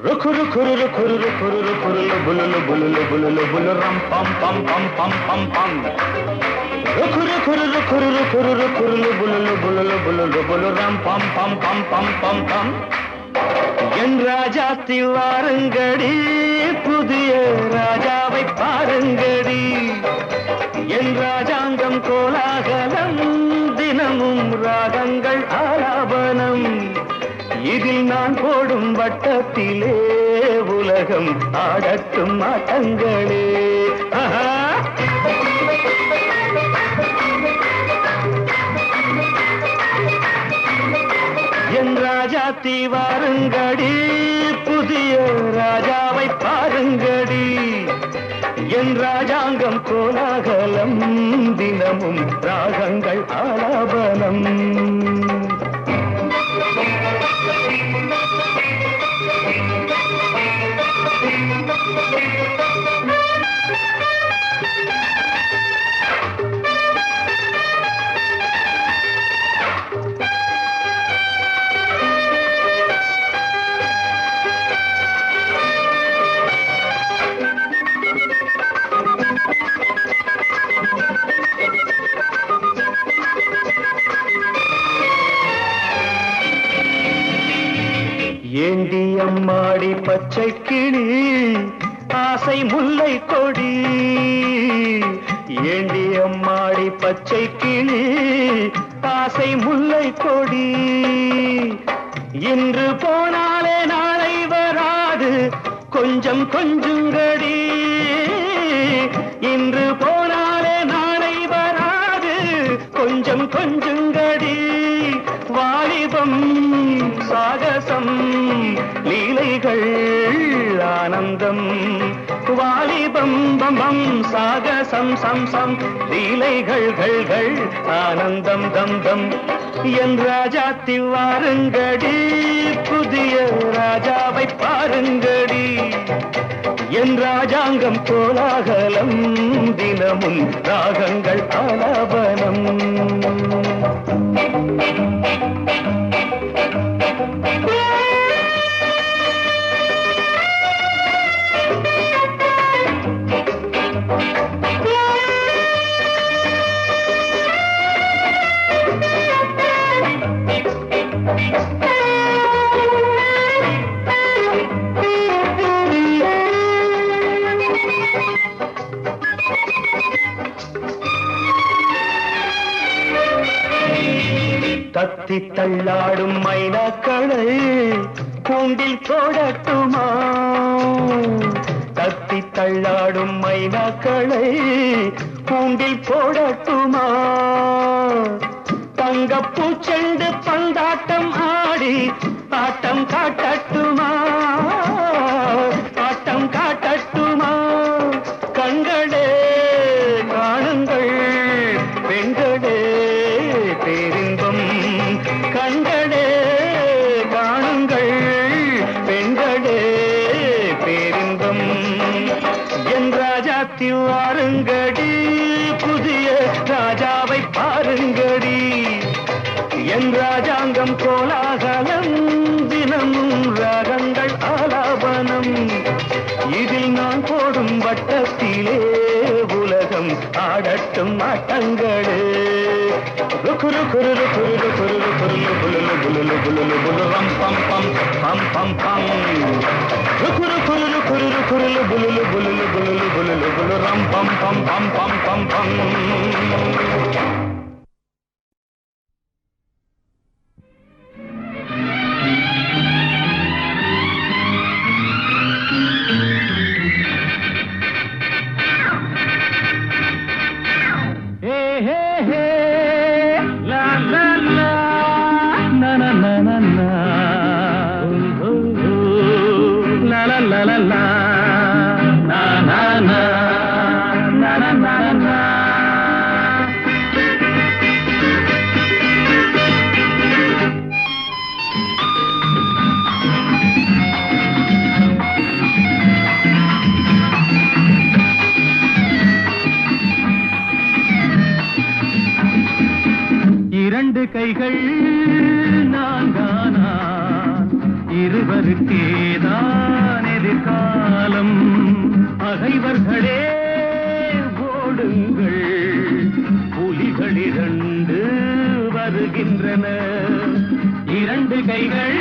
Rukuru kururu kururu kururu kurulu bululu bululu bululu bulu ram pam pam pam pam pam pam. Rukuru kururu kururu kururu kurulu bululu bululu bululu bulu ram pam pam pam pam pam pam. என் ராஜாத்தி வாருங்கடி புதிய ராஜாவை பாருங்கடி என் ராஜாங்கம் கோலாகலம் தினமும் ராகங்கள் ஆலாபனம் இதில் நான் போடும் வட்டத்திலே உலகம் ஆடட்டும் ஆட்டங்களே என் ராஜாத்தி வாருங்கடி புதிய ராஜாவை பாருங்கடி என் ராஜாங்கம் கோலாகலம் தினமும் ராகங்கள் ஆலாபனம் ஏண்டி அம்மாடி பச்சை கிளி ஆசை முல்லை கொடி ஏண்டி அம்மாடி பச்சை கிளி ஆசை முல்லை கொடி இன்று போனாலே நாளை வராது கொஞ்சம் கொஞ்சங்கடி இன்று போனாலே நாளை வராது கொஞ்சம் கொஞ்சங்கடி வாலிபம் சாகசம் லீலைகள் ஆனந்தம் வாலிபம் பம்பம் சாகசம் சம் சம் லீலைகள் ஆனந்தம் தம் தம் என் ராஜாத்தி வாருங்கடி புதிய ராஜாவை பாருங்கடி என் ராஜாங்கம் கோலாகலம் தினமும் ராகங்கள் ஆலாபனம் தத்தி தள்ளாடும் மைனாக்களை கூண்டில் போடட்டுமா தத்தி தள்ளாடும் மைனாக்களை கூண்டில் போடட்டுமா தங்கப்பூச்செண்டு பந்தாட்டம் ஆடி ஆட்டம் காட்டட்டுமா ஆட்டம் காட்டட்டுமா கண்களே காணுங்கள் பெண்களே பேரின்பம் கண்களே காணுங்கள் பெண்களே பேரின்பம் என் ராஜாத்தி வாருங்கடி புதிய ராஜாவை பாருங்கடி என் ராஜாங்கம் கோலாகலம் தினமும் ராகங்கள் ஆலாபனம் இதில் நான் போடும் வட்டத்திலே உலகம் ஆடட்டும் ஆட்டங்களே ருக்குரு குருரு குருரு குருரு குருலு புலுலு புலுலு புலுலு புலு ரம் பம் பம் பம் பம் பம் ருக்குரு குருரு குருரு குருலு புலுலு புலுலு புலுலு புலுலு புலு ரம் பம் பம் பம் பம் பம் பம் இரண்டு கைகள் நான்கானா இருவருக்கேதான் எதிர்காலம். பகைவர்களே ஓடுங்கள், புலிகள் இரண்டு வருகின்றன. இரண்டு கைகள்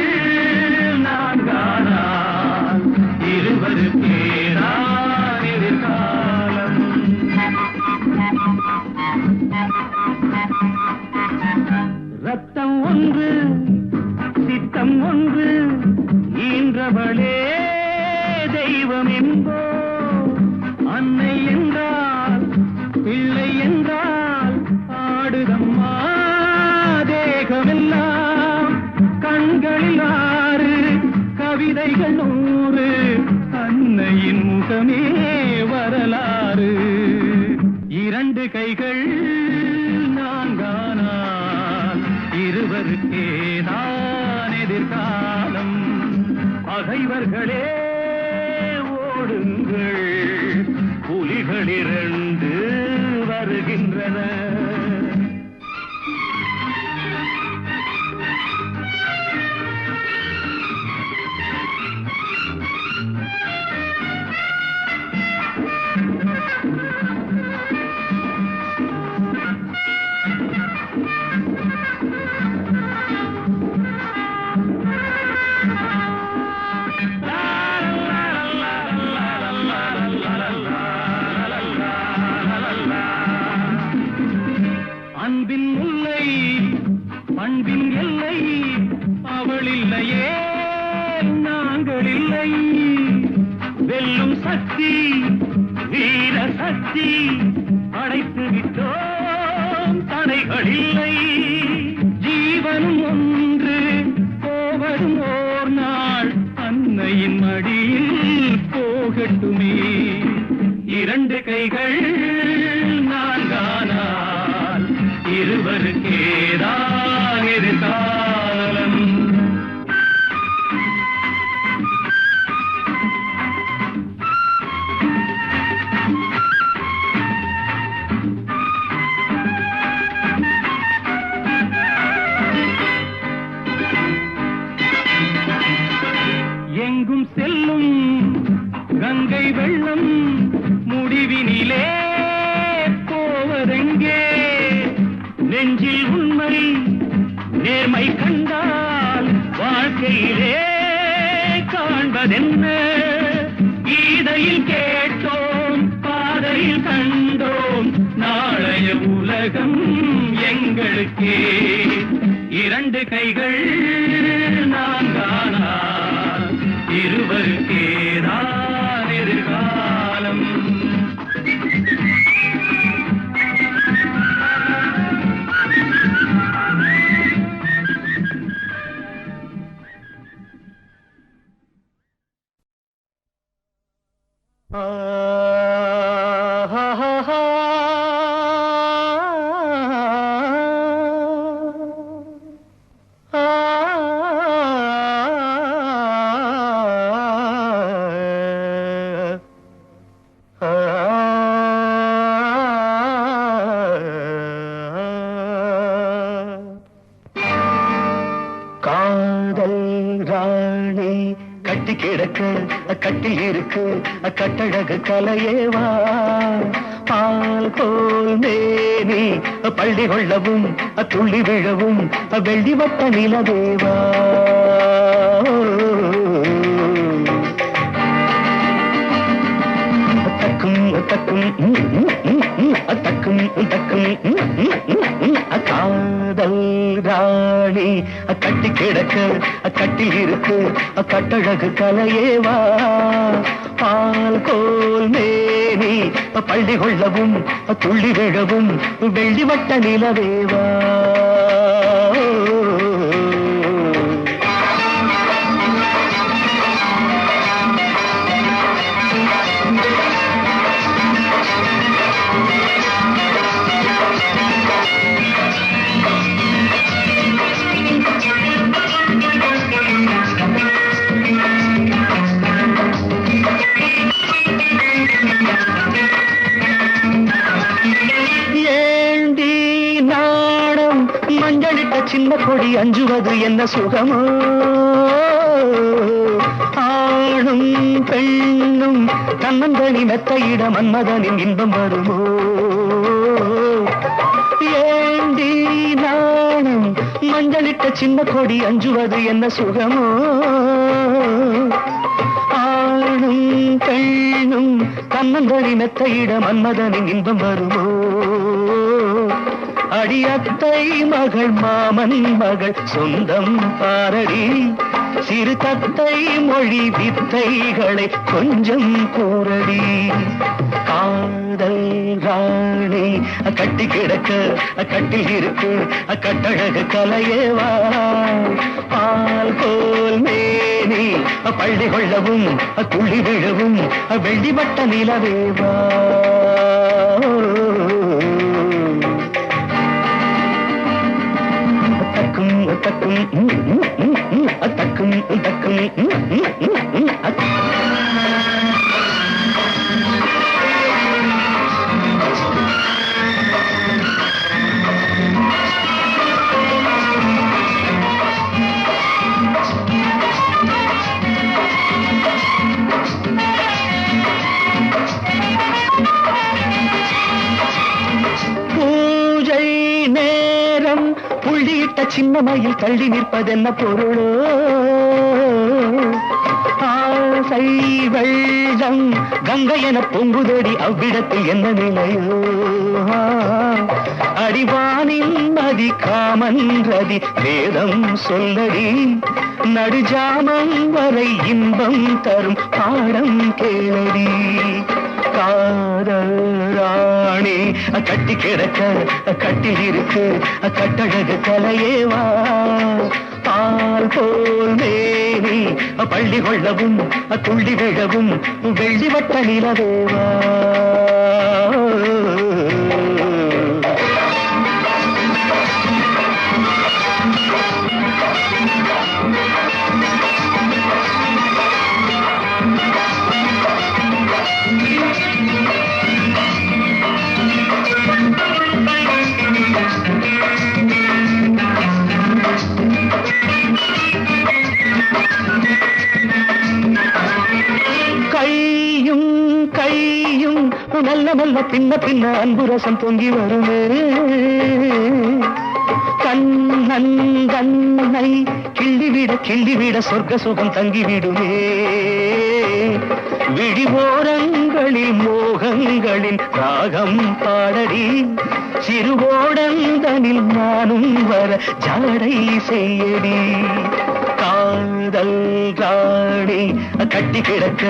நான்கானா இருவருக்கேதான் எதிர்காலம். ரத்தம் ஒன்று சித்தம் ஒன்று ஈன்றவளே தெய்வம் என்போ. அன்னை என்றால் பிள்ளை என்றால் ஆடுதம்மா தேகமெல்லாம். கண்களில் 6 கவிதைகள் 100 அன்னையின் முகமே வரலாறு. இரண்டு கைகள் நான்கானால் இருவருக்கேதான் எதிர்காலம். பகைவர்களே ஓடுங்கள், புலிகள் இரண்டு வருகின்றன. அன்பின் முல்லை பண்பின் எல்லை அவள் இல்லையே நாங்கள் இல்லை. வெல்லும் சக்தி வீர சக்தி அடைத்து விட்டோம், தடைகள் இல்லை. ஜீவனும் ஒன்று போவதும் ஓர் நாள் அன்னையின் மடியில் போகட்டுமே. இரண்டு கைகள் நான்கானால் இருவருக்கேதான் எதிர்காலம். எங்கும் செல்லும் கங்கை வெள்ளம் முடிவினிலே போவதெங்கே. நெஞ்சில் உண்மை நேர்மை கண்டால் வாழ்க்கையிலே காண்பதென்ன. கீதையில் கேட்டோம் பாதையில் கண்டோம் நாளைய உலகம் எங்களுக்கே. இரண்டு கைகள் நான்கானால் இருவருக்கேதான் எதிர்காலம். கட்டி கிடக்கு கட்டில் இருக்கு கட்டழகு கலையேவா. பால் போல் மேனி பள்ளி கொள்ளவும் துள்ளி விழவும் வெள்ளி வட்ட நிலவேவா. தக்கும் தக்கும் தக்கும் தக்கும் காதல் ராணி கட்டி கிடக்க கட்டில் இருக்கு கட்டழகு கலையேவா. பால் கோல் மேனி பள்ளி கொள்ளவும் துள்ளி விழவும் வெள்ளி வட்ட நிலவேவா. ஏண்டி நாடம் மஞ்சளிட்ட சின்ன கொடி அஞ்சுவது என்ன சுகமோ ஆணும் பெண்ணும் தன்னந்தனி மெத்தையிட மன்மதனின் இன்பம் வருமோ ஏண்டி நானும் மஞ்சளிட்ட சின்ன கொடி அஞ்சுவது என்ன சுகமோ ஆணும் பெண்ணும் தன்னந்தனி மெத்தையிட மன்மதனின் இன்பம் வருமோ அடியத்தை மகள் மாமன் மகள் சொந்தம் பாரடி சிறு தத்தை மொழி வித்தைகளை கொஞ்சம் கூறடி காதல் ராணி கட்டி கிடக்க கட்டில் இருக்கு கட்டழகு கலையேவா பால் போல் மேனி பள்ளி கொள்ளவும் துள்ளி விழவும் வெள்ளிவட்ட நிலவேவா தக்கும் தக்கும் தக்கும் பூஜை நேரம் புள்ளியிட்ட சின்ன மயில் தள்ளி நிற்பதென்ன பொருளோ ஆசை வெள்ளம் கங்கை என பொங்குதடி அவ்விடத்தில் என்ன நிலையோ அடிவானின் நதி காமன் ரதி வேதம் சொல்லடி நடுஜாமம் வரை இன்பம் தரும் பாடம் கேளடி காதல் ராணி கட்டி கிடக்க கட்டில் இருக்கு கட்டழகு கலையேவா பால் போல் மேனி பள்ளி கொள்ளவும் துள்ளி விழவும் வெள்ளிவட்ட நிலவேவா நல்ல நல்ல பின்ன பின்ன அன்பு ரசம் பொங்கி வருமே கண்ணன் கண்ணை கிள்ளிவிட சொர்க்க சுகம் தங்கிவிடுமே விழிவோரங்களில் மோகங்களின் ராகம் பாடடி சிறுவோடந்தனில் நானும் வர ஜாடை செய்யடி காதல் ராணி கட்டி கிடக்க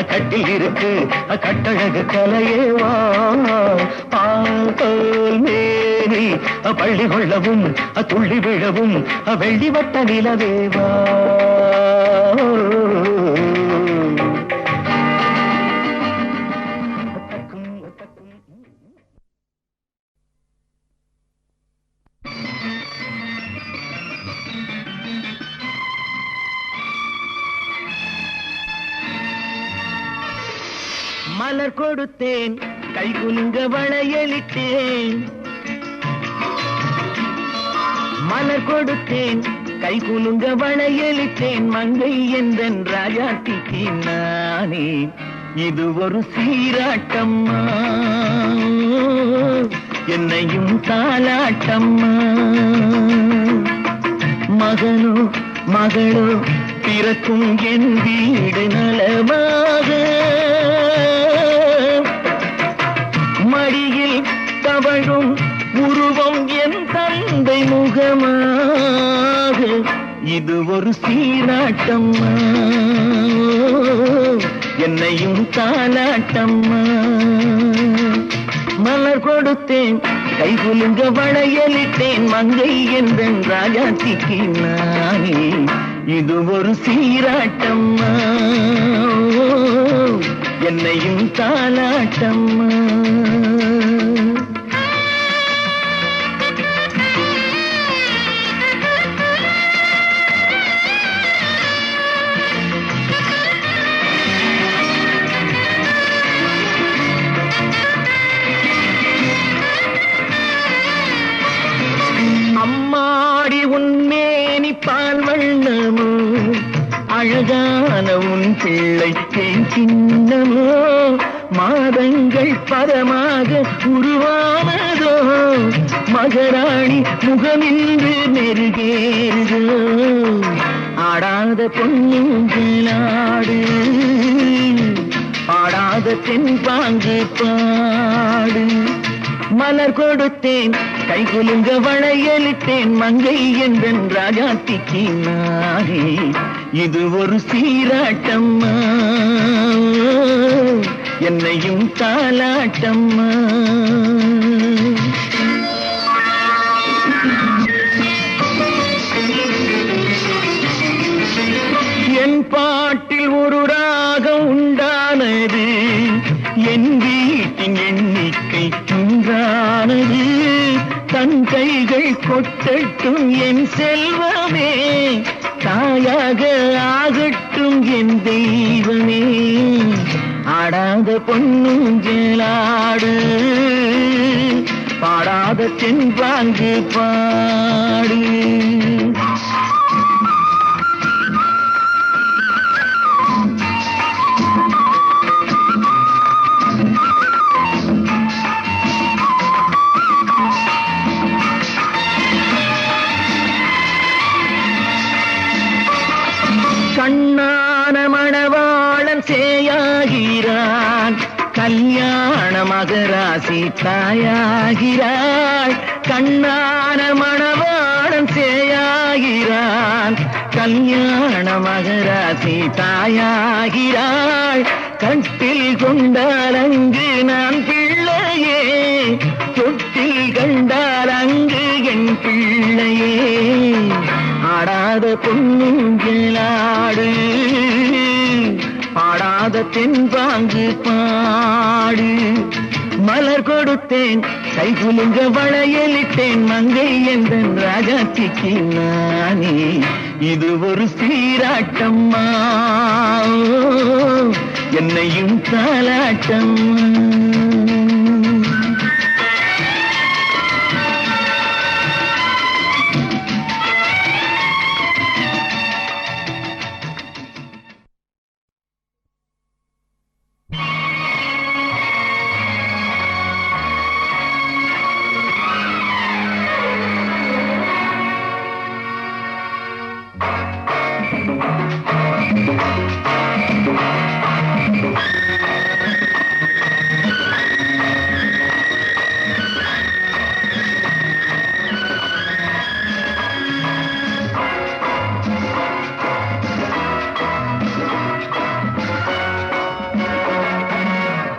கட்டில் இருக்கு கட்டழகு கலையேவா பால் போல் மேனி பள்ளி கொள்ளவும் துள்ளி விழவும் வெள்ளிவட்ட நிலவேவா மலர் கொடுத்தேன் கை குலுங்க வளையலிட்டேன் மலர் கொடுத்தேன் கை குலுங்க வளையலிட்டேன் மங்கை என்றன் ராஜாத்திக்கு நானே இது ஒரு சீராட்டம்மா என்னையும் தாலாட்டம்மா மகனோ மகளோ பிறக்கும் என் வீடு நலமாக மடியில் தவழும் உருவம் என் தந்தை முகமாக இது ஒரு சீராட்டம்மா என்னையும் தாலாட்டம்மா மலர் கொடுத்தேன் கை குலுங்க வளையலிட்டேன் மங்கை என்றன் ராஜாத்திக்கு நானே இது ஒரு சீராட்டம்மா என்னையும் தாலாட்டம்மா அம்மா பிள்ளை தேன் சின்னமோ மாதங்கள் பதமாக உருவானதோ மகராணி முகமின்று நெருகேறுதோ ஆடாத பொன்னுங்களாடு பாடாத தென்பாங்கு பாடு மலர் கொடுத்தேன் கைகுலுங்க வளையலிட்டேன் மங்கை என்றன் ராஜாத்திக்கு நானே இது ஒரு சீராட்டம்மா என்னையும் தாலாட்டம்மா என் பாட்டில் ஒரு ராகம் உண்டானது என் வீட்டின் எண்ணிக்கை ஒன்றானது தன் கைகள் கொட்டட்டும் என் செல்வமே தாயாக ஆகட்டும் என் தெய்வமே ஆடாத பொன்னுஞ்சலாடு பாடாத தென்பாங்கு பாடு கண்ணான மணவாளன் சேயாகிறான் கல்யாண மகராசி தாயாகிறாள் கண்ணான மணவாளன் சேயாகிறான் கல்யாண மகராசி தாயாகிறாள் கட்டில் கொண்டால் அங்கு நான் பிள்ளையே தொட்டில் கண்டால் அங்கு என் பிள்ளையே ஆடாத பொன்னுங்களாடு பாடாத தென்பாங்கு பாடு மலர் கொடுத்தேன் கைகுலுங்க வளையலிட்டேன் மங்கை என்றன் ராஜாத்திக்கு நானே இது ஒரு சீராட்டம்மா என்னையும் தாலாட்டம்மா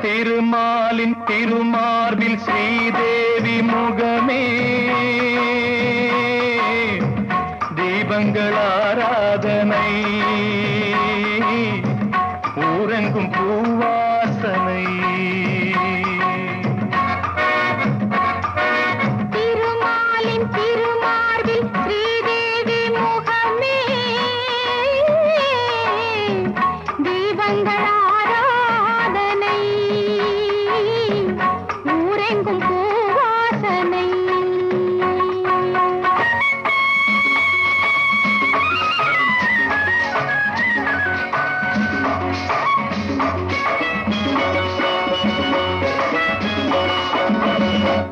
திருமாலின் திருமார்பில் ஸ்ரீதேவி முகமே தீபங்கள் ஆராதனை ஊரெங்கும் பூவாசனை திருமாலின் திருமார்பில் ஸ்ரீதேவி முகமே தீபங்கள் ஆராதனை ஊரெங்கும் பூவாசனை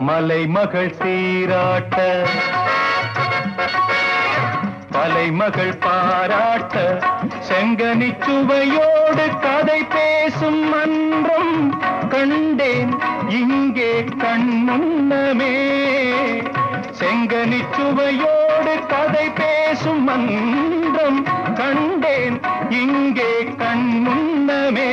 மலைமகள் சீராட்ட தலைமகள் பாராட்ட செங்கனி சுவையோடு கதை பேசும் மன்றம் கண்டேன் இங்கே கண்முன்னமே செங்கனி சுவையோடு கதை பேசும் மன்றம் கண்டேன் இங்கே கண்முன்னமே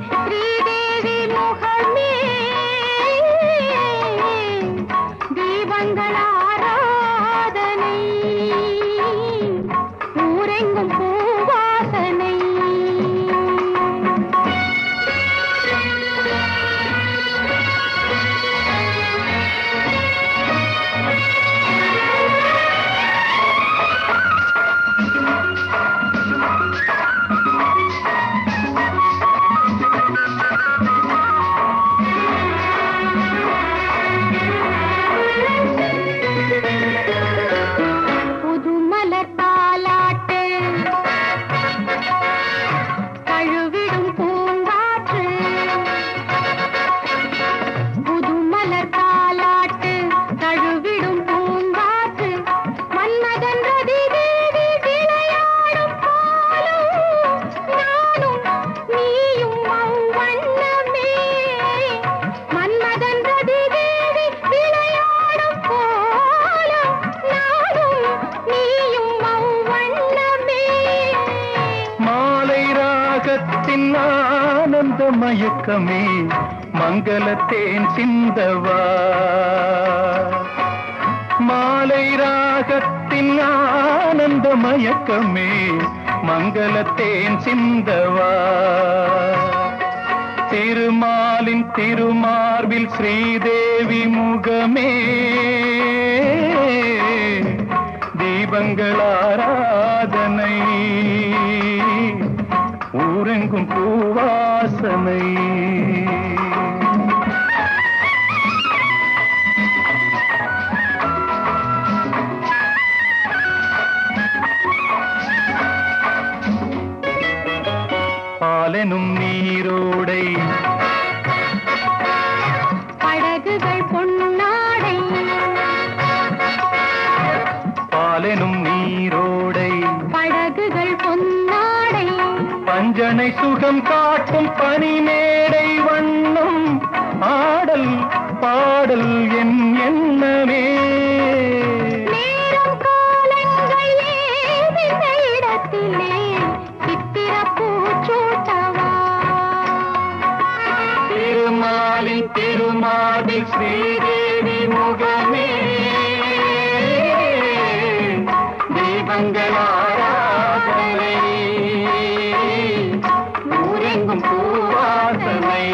ஸ்ரீதேவி முகமே தீபங்களாரா ஆனந்த மயக்கமே மங்களத்தேன் சிந்தவா மாலை ராகத்தின் ஆனந்த மயக்கமே மங்களத்தேன் சிந்தவா திருமாலின் திருமார்பில் ஸ்ரீதேவி முகமே தீபங்கள் ஆராதனை ஊரெங்கும் பூவாசனை பாலெனும் நீரோடை படகுகள் பொன்னாடை பாலெனும் நீரோடை படகுகள் பொன்னாடை பஞ்சனை சுகம் காட்டும் பனிமேடை வண்ணம் ஆடல் பாடல் என் எண்ணமே நேரம் காலங்கள் ஏதின இடத்திலே சித்திர பூச்சூட்டவா திருமாலின் திருமாலில் ஸ்ரீதேவி முகமே தீபங்கள் ஆராதனை ஊரெங்கும் பூவாசனை